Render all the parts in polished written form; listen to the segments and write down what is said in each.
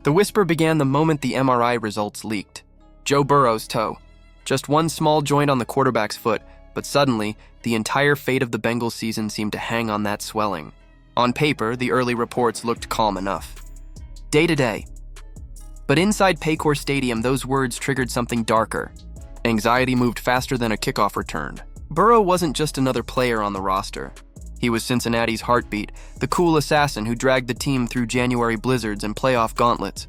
The whisper began the moment the MRI results leaked. Joe Burrow's toe. Just one small joint on the quarterback's foot, but suddenly, the entire fate of the Bengals season seemed to hang on that swelling. On paper, the early reports looked calm enough. Day to day. But inside Paycor Stadium, those words triggered something darker. Anxiety moved faster than a kickoff return. Burrow wasn't just another player on the roster. He was Cincinnati's heartbeat, the cool assassin who dragged the team through January blizzards and playoff gauntlets.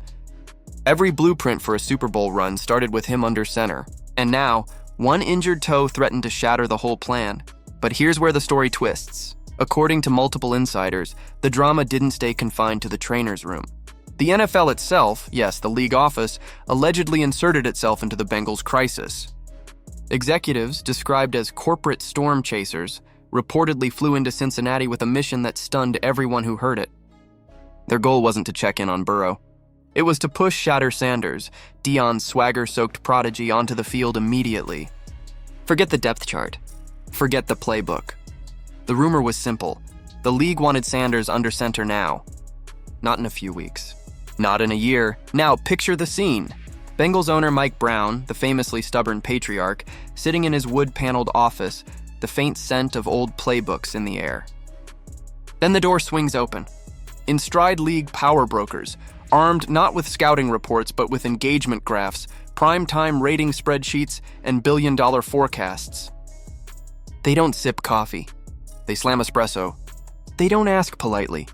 Every blueprint for a Super Bowl run started with him under center. And now, one injured toe threatened to shatter the whole plan. But here's where the story twists. According to multiple insiders, the drama didn't stay confined to the trainer's room. The NFL itself, yes, the league office, allegedly inserted itself into the Bengals' crisis. Executives, described as corporate storm chasers, reportedly flew into Cincinnati with a mission that stunned everyone who heard it. Their goal wasn't to check in on Burrow. It was to push Shadour Sanders, Deion's swagger-soaked prodigy, onto the field immediately. Forget the depth chart. Forget the playbook. The rumor was simple. The league wanted Sanders under center now. Not in a few weeks. Not in a year. Now, picture the scene. Bengals owner Mike Brown, the famously stubborn patriarch, sitting in his wood-paneled office, the faint scent of old playbooks in the air. Then the door swings open. In stride league power brokers, armed not with scouting reports but with engagement graphs, prime-time rating spreadsheets, and billion-dollar forecasts. They don't sip coffee. They slam espresso. They don't ask politely.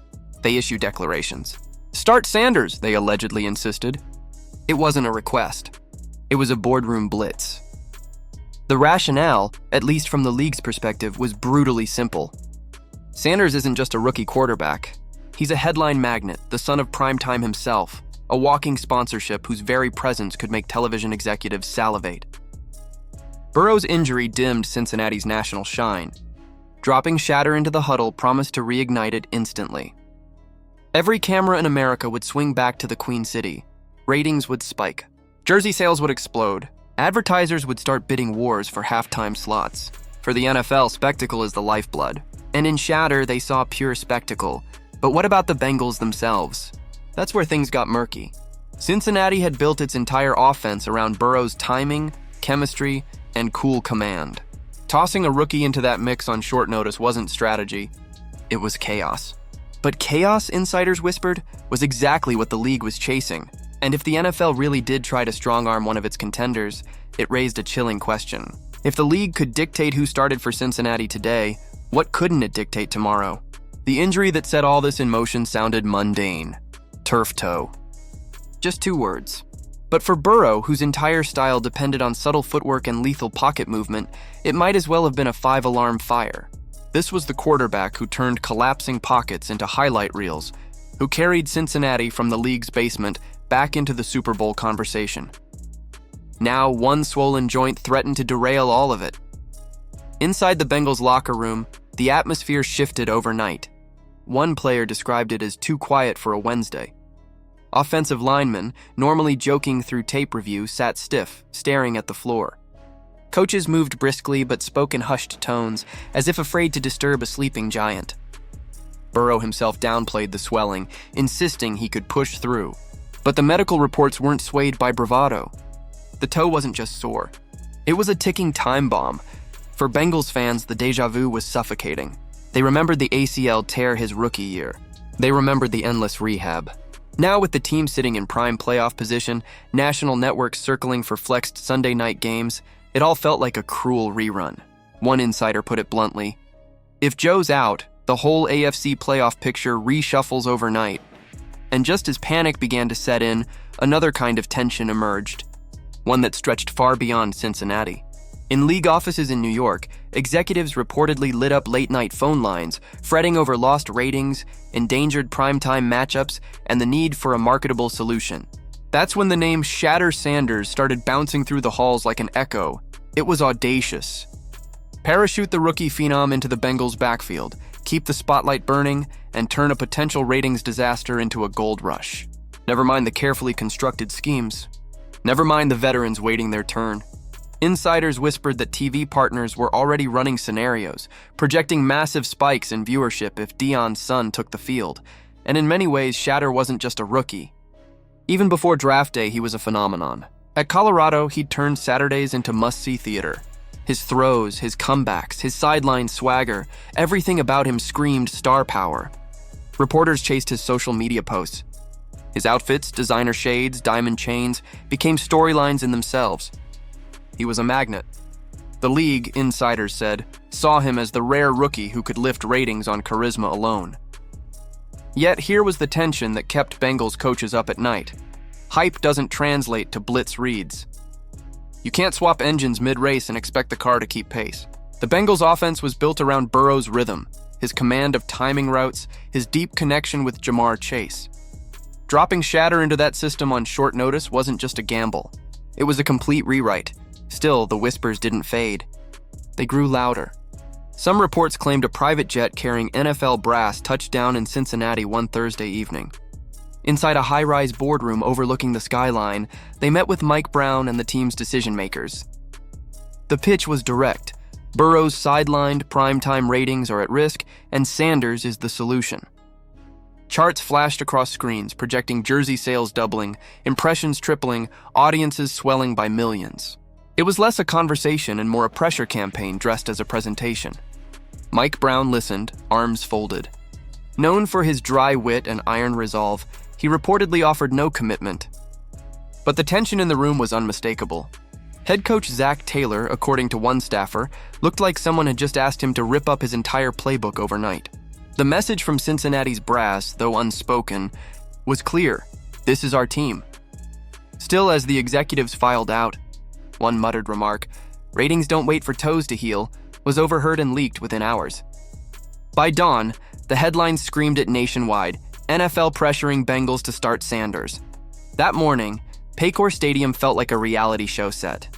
They issue declarations. "Start Sanders," they allegedly insisted. It wasn't a request. It was a boardroom blitz. The rationale, at least from the league's perspective, was brutally simple. Sanders isn't just a rookie quarterback. He's a headline magnet, the son of primetime himself, a walking sponsorship whose very presence could make television executives salivate. Burrow's injury dimmed Cincinnati's national shine. Dropping Shatter into the huddle promised to reignite it instantly. Every camera in America would swing back to the Queen City. Ratings would spike. Jersey sales would explode. Advertisers would start bidding wars for halftime slots. For the NFL, spectacle is the lifeblood. And in Shatter, they saw pure spectacle. But what about the Bengals themselves? That's where things got murky. Cincinnati had built its entire offense around Burrow's timing, chemistry, and cool command. Tossing a rookie into that mix on short notice wasn't strategy. It was chaos. But chaos, insiders whispered, was exactly what the league was chasing. And if the NFL really did try to strong-arm one of its contenders, it raised a chilling question. If the league could dictate who started for Cincinnati today, what couldn't it dictate tomorrow? The injury that set all this in motion sounded mundane. Turf toe. Just 2 words. But for Burrow, whose entire style depended on subtle footwork and lethal pocket movement, it might as well have been a 5-alarm fire. This was the quarterback who turned collapsing pockets into highlight reels, who carried Cincinnati from the league's basement back into the Super Bowl conversation. Now, one swollen joint threatened to derail all of it. Inside the Bengals locker room, the atmosphere shifted overnight. One player described it as too quiet for a Wednesday. Offensive linemen, normally joking through tape review, sat stiff, staring at the floor. Coaches moved briskly but spoke in hushed tones, as if afraid to disturb a sleeping giant. Burrow himself downplayed the swelling, insisting he could push through. But the medical reports weren't swayed by bravado. The toe wasn't just sore. It was a ticking time bomb. For Bengals fans, the déjà vu was suffocating. They remembered the ACL tear his rookie year. They remembered the endless rehab. Now with the team sitting in prime playoff position, national networks circling for flexed Sunday night games, it all felt like a cruel rerun. One insider put it bluntly, "If Joe's out, the whole AFC playoff picture reshuffles overnight." And just as panic began to set in, another kind of tension emerged. One that stretched far beyond Cincinnati. In league offices in New York, executives reportedly lit up late-night phone lines, fretting over lost ratings, endangered primetime matchups, and the need for a marketable solution. That's when the name Shatter Sanders started bouncing through the halls like an echo. It was audacious. Parachute the rookie phenom into the Bengals' backfield, keep the spotlight burning, and turn a potential ratings disaster into a gold rush. Never mind the carefully constructed schemes. Never mind the veterans waiting their turn. Insiders whispered that TV partners were already running scenarios, projecting massive spikes in viewership if Deion's son took the field. And in many ways, Shatter wasn't just a rookie. Even before draft day, he was a phenomenon. At Colorado, he'd turned Saturdays into must-see theater. His throws, his comebacks, his sideline swagger, everything about him screamed star power. Reporters chased his social media posts. His outfits, designer shades, diamond chains, became storylines in themselves. He was a magnet. The league, insiders said, saw him as the rare rookie who could lift ratings on charisma alone. Yet here was the tension that kept Bengals coaches up at night. Hype doesn't translate to blitz reads. You can't swap engines mid-race and expect the car to keep pace. The Bengals' offense was built around Burrow's rhythm, his command of timing routes, his deep connection with Jamar Chase. Dropping Shatter into that system on short notice wasn't just a gamble. It was a complete rewrite. Still, the whispers didn't fade. They grew louder. Some reports claimed a private jet carrying NFL brass touched down in Cincinnati one Thursday evening. Inside a high-rise boardroom overlooking the skyline, they met with Mike Brown and the team's decision-makers. The pitch was direct. Burrow's sidelined, primetime ratings are at risk, and Sanders is the solution. Charts flashed across screens, projecting jersey sales doubling, impressions tripling, audiences swelling by millions. It was less a conversation and more a pressure campaign dressed as a presentation. Mike Brown listened, arms folded. Known for his dry wit and iron resolve, he reportedly offered no commitment. But the tension in the room was unmistakable. Head coach Zach Taylor, according to one staffer, looked like someone had just asked him to rip up his entire playbook overnight. The message from Cincinnati's brass, though unspoken, was clear. This is our team. Still, as the executives filed out, one muttered remark, "Ratings don't wait for toes to heal," was overheard and leaked within hours. By dawn, the headlines screamed it nationwide, NFL pressuring Bengals to start Sanders. That morning, Paycor Stadium felt like a reality show set.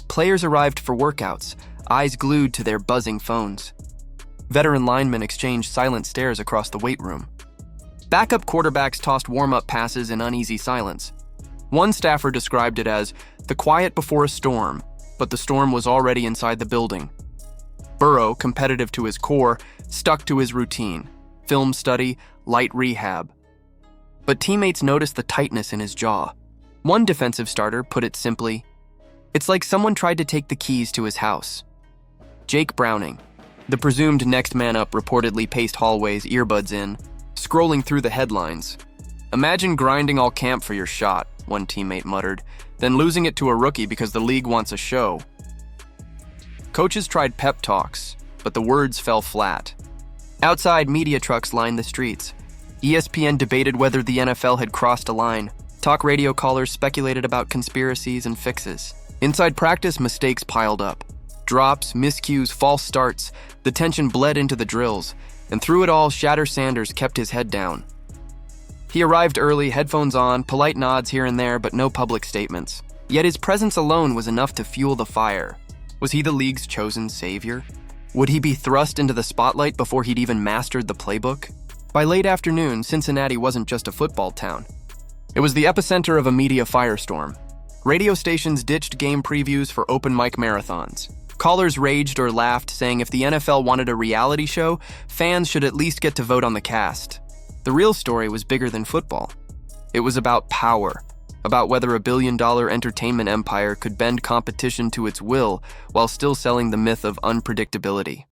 Players arrived for workouts, eyes glued to their buzzing phones. Veteran linemen exchanged silent stares across the weight room. Backup quarterbacks tossed warm-up passes in uneasy silence. One staffer described it as the quiet before a storm, but the storm was already inside the building. Burrow, competitive to his core, stuck to his routine: film study, light rehab. But teammates noticed the tightness in his jaw. One defensive starter put it simply, "It's like someone tried to take the keys to his house." Jake Browning, the presumed next man up, reportedly paced hallways, earbuds in, scrolling through the headlines. "Imagine grinding all camp for your shot," one teammate muttered, "then losing it to a rookie because the league wants a show." Coaches tried pep talks, but the words fell flat. Outside, media trucks lined the streets. ESPN debated whether the NFL had crossed a line. Talk radio callers speculated about conspiracies and fixes. Inside practice, mistakes piled up. Drops, miscues, false starts. The tension bled into the drills, and through it all, Shadour Sanders kept his head down. He arrived early, headphones on, polite nods here and there, but no public statements. Yet his presence alone was enough to fuel the fire. Was he the league's chosen savior? Would he be thrust into the spotlight before he'd even mastered the playbook? By late afternoon, Cincinnati wasn't just a football town. It was the epicenter of a media firestorm. Radio stations ditched game previews for open mic marathons. Callers raged or laughed, saying if the NFL wanted a reality show, fans should at least get to vote on the cast. The real story was bigger than football. It was about power, about whether a billion-dollar entertainment empire could bend competition to its will while still selling the myth of unpredictability.